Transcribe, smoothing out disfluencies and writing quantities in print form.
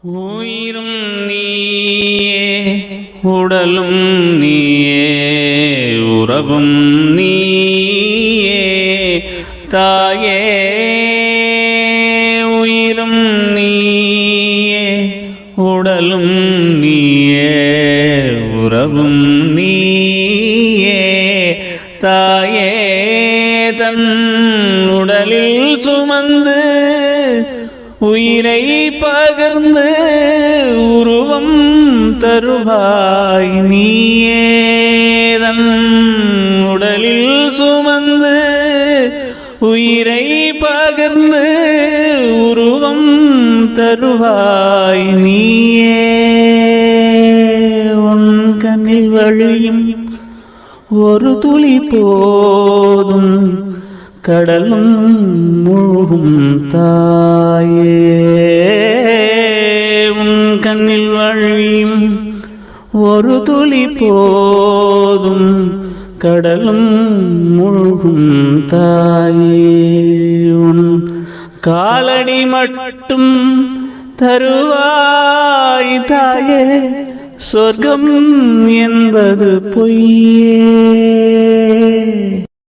உயிரும் நீயே உடலும் நீயே உறவும் நீயே தாயே. உயிரும் நீயே உடலும் நீயே உறவும் நீயே தாயே. தன் உடலில் சுமந்து உயிரை பகிர்ந்து உருவம் தருவாய் நீயே. தன் உடலில் சுமந்து உயிரை பகிர்ந்து உருவம் தருவாய் நீயே. உன் கண்ணில் வழியும் ஒரு துளி போதும் கடலும் மூழ்கும் தாயே. உன் கண்ணில் வழியும் ஒரு துளி போதும் கடலும் மூழ்கும் தாயே. உன் காலடி மட்டும் தருவாய் தாயே. சொர்க்கம் என்பது பொய்யே.